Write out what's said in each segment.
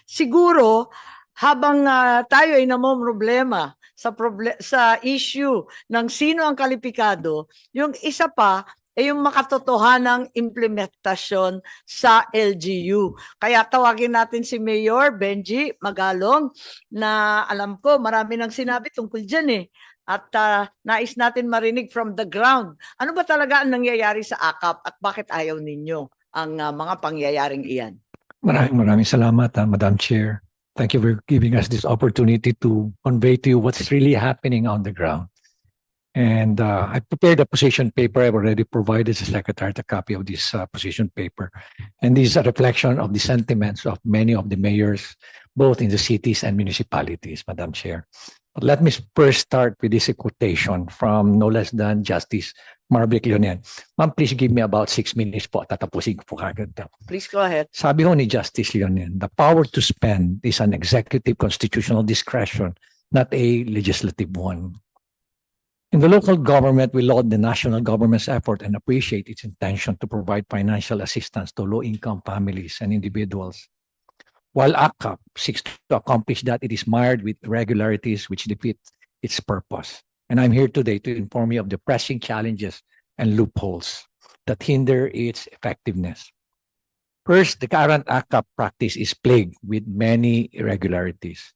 Siguro habang tayo ay namomroblema sa issue ng sino ang kalipikado, yung isa pa ay yung makatotohanang implementasyon sa LGU. Kaya tawagin natin si Mayor Benji Magalong na alam ko marami nang sinabi tungkol dyan eh. At nais natin marinig from the ground. Ano ba talaga ang nangyayari sa AKAP at bakit ayaw ninyo ang mga pangyayaring iyan? Maraming salamat, Madam Chair. Thank you for giving us this opportunity to convey to you what's really happening on the ground. And I prepared a position paper. I've already provided the Secretary a copy of this position paper. And this is a reflection of the sentiments of many of the mayors, both in the cities and municipalities, Madam Chair. But let me first start with this quotation from no less than Justice Marvick Leonen. Ma'am, please give me about 6 minutes po. Tatapusin ko po kagad. Please go ahead. Sabi ho ni Justice Leonen, the power to spend is an executive constitutional discretion, not a legislative one. In the local government, we laud the national government's effort and appreciate its intention to provide financial assistance to low-income families and individuals. While AKAP seeks to accomplish that, it is mired with irregularities which defeat its purpose. And I'm here today to inform you of the pressing challenges and loopholes that hinder its effectiveness. First, the current AKAP practice is plagued with many irregularities.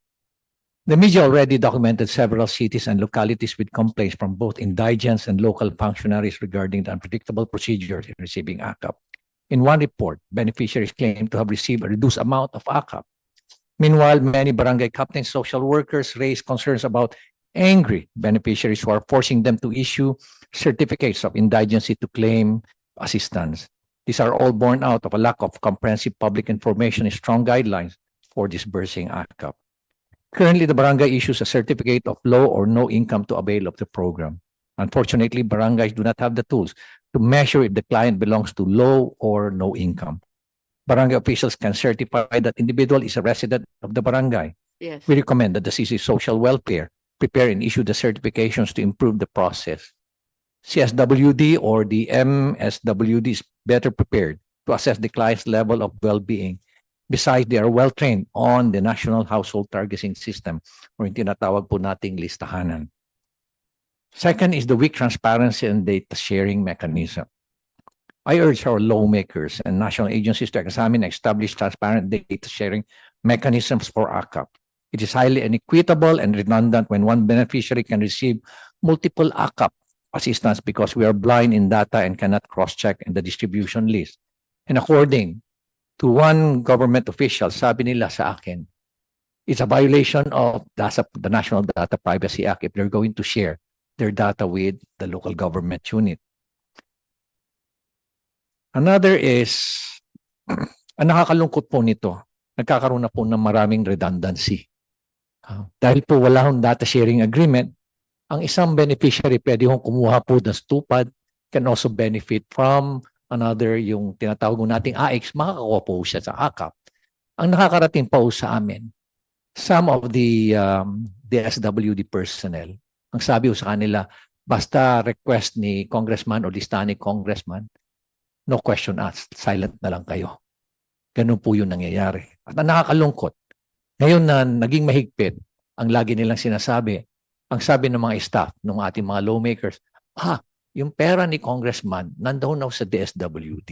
The media already documented several cities and localities with complaints from both indigents and local functionaries regarding the unpredictable procedures in receiving AKAP. In one report, beneficiaries claimed to have received a reduced amount of AKAP. Meanwhile, many barangay captains, social workers raised concerns about angry beneficiaries who are forcing them to issue certificates of indigency to claim assistance. These are all born out of a lack of comprehensive public information and strong guidelines for disbursing AKAP. Currently, the barangay issues a certificate of low or no income to avail of the program. Unfortunately, barangays do not have the tools to measure if the client belongs to low or no income. Barangay officials can certify that individual is a resident of the barangay. Yes. We recommend that the CC Social Welfare prepare and issue the certifications to improve the process. CSWD or the MSWD is better prepared to assess the client's level of well-being. Besides, they are well-trained on the National Household Targeting System or yung tinatawag po nating listahanan. Second is the weak transparency and data sharing mechanism. I urge our lawmakers and national agencies to examine and establish transparent data sharing mechanisms for AKAP. It is highly inequitable and redundant when one beneficiary can receive multiple AKAP assistance because we are blind in data and cannot cross-check in the distribution list. And according to one government official, sabi nila sa akin, it's a violation of the National Data Privacy Act if they're going to share their data with the local government unit. Another is, ang nakakalungkot po nito, nagkakaroon na po ng maraming redundancy. Dahil po wala hong data sharing agreement, ang isang beneficiary pwede hong kumuha po ng stupad, can also benefit from another, yung tinatawag nating AX, makakakuha po siya sa AKAP. Ang nakakarating pa po sa amin, some of the DSWD personnel, ang sabi ko sa kanila, basta request ni congressman o listahan ni congressman, no question asked, silent na lang kayo. Ganun po yung nangyayari. At ang nakakalungkot, ngayon na naging mahigpit, ang lagi nilang sinasabi, ang sabi ng mga staff, ng ating mga lawmakers, yung pera ni congressman, nandoon na sa DSWD.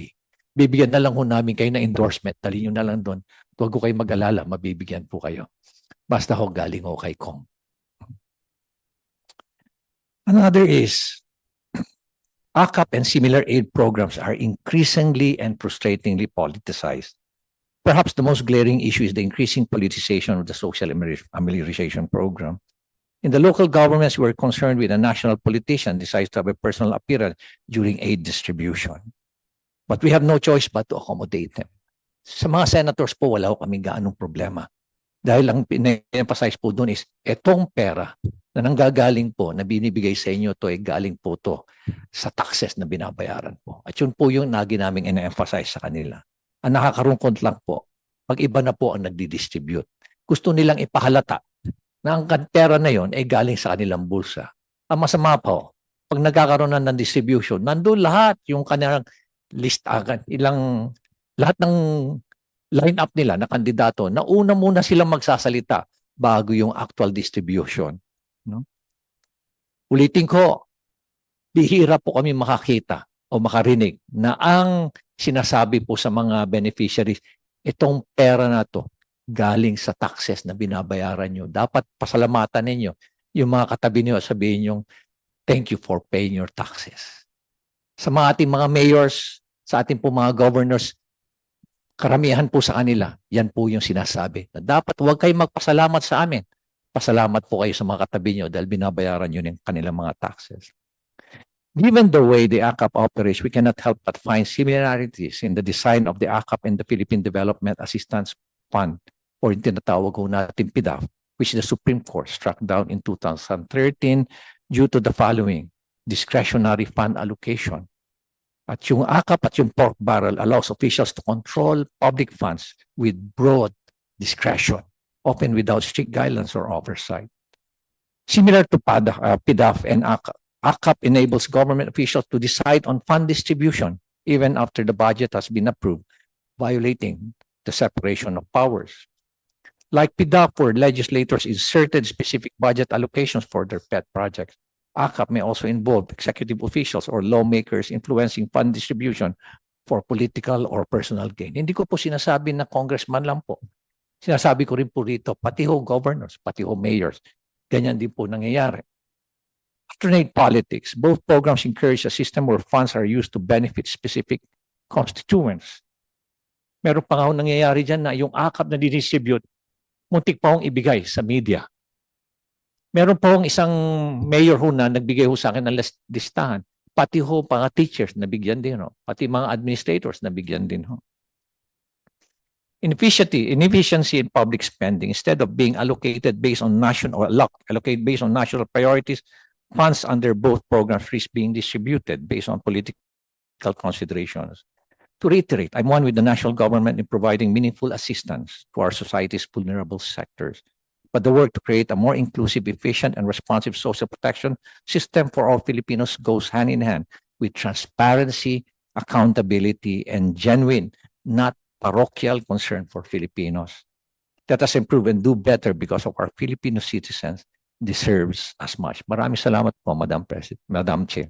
Bibigyan na lang ho namin kayo na endorsement, dali nyo na lang doon. Huwag ko kayo mag-alala, mabibigyan po kayo. Basta ho galing ho kay Kong. Another is, AKAP and similar aid programs are increasingly and frustratingly politicized. Perhaps the most glaring issue is the increasing politicization of the social amelioration program. In the local governments, we're concerned with a national politician decides to have a personal appearance during aid distribution. But we have no choice but to accommodate them. Sa mga senators po, wala ko kaming gaanong problema. Dahil ang pina-emphasize po doon is, etong pera na nanggagaling po, na binibigay sa inyo to, galing po to sa taxes na binabayaran po. At yun po yung lagi naming ina-emphasize sa kanila. Ang nakakarungkot lang po, pag iba na po ang nagdi-distribute. Gusto nilang ipahalata na ang pera na yon ay galing sa kanilang bulsa. Ang masama po, pag nagkakaroon na ng distribution, nandun lahat yung kanilang list, lahat ng line up nila na kandidato na una muna silang magsasalita bago yung actual distribution. No? Ulitin ko, bihira po kami makakita o makarinig na ang sinasabi po sa mga beneficiaries, itong pera na to galing sa taxes na binabayaran nyo. Dapat pasalamatan ninyo yung mga katabi nyo, sabihin nyo, thank you for paying your taxes. Sa mga ating mga mayors, sa ating po mga governors, karamihan po sa kanila, yan po yung sinasabi. Na dapat huwag kayong magpasalamat sa amin. Pasalamat po kayo sa mga katabi nyo dahil binabayaran nyo ng kanilang mga taxes. Given the way the AKAP operates, we cannot help but find similarities in the design of the AKAP and the Philippine Development Assistance Fund, or yung tinatawag ko natin PDAF, which the Supreme Court struck down in 2013 due to the following: discretionary fund allocation. At yung AKAP at yung pork barrel allows officials to control public funds with broad discretion, often without strict guidelines or oversight. Similar to PDAF and AKAP, AKAP enables government officials to decide on fund distribution even after the budget has been approved, violating the separation of powers. Like PDAF, where legislators inserted specific budget allocations for their pet projects, AKAP may also involve executive officials or lawmakers influencing fund distribution for political or personal gain. Hindi ko po sinasabi na congressman lang po. Sinasabi ko rin po rito, pati ho governors, pati ho mayors. Ganyan din po nangyayari. Alternate politics. Both programs encourage a system where funds are used to benefit specific constituents. Meron pa nga ho nangyayari dyan na yung AKAP na didistribute, muntik pa hong ibigay sa media. Meron pa hong isang mayor ho na nagbigay ho sa akin ng listahan. Pati ho mga teachers nabigyan din ho. Pati mga administrators nabigyan din ho. Inefficiency in public spending, instead of being allocated based on national priorities, funds under both programs risk being distributed based on political considerations. To reiterate, I'm one with the national government in providing meaningful assistance to our society's vulnerable sectors. But the work to create a more inclusive, efficient, and responsive social protection system for all Filipinos goes hand in hand with transparency, accountability, and genuine, not parochial concern for Filipinos. Let us improve and do better because of our Filipino citizens deserves as much. Maraming salamat po, Madam President, Madam Chair.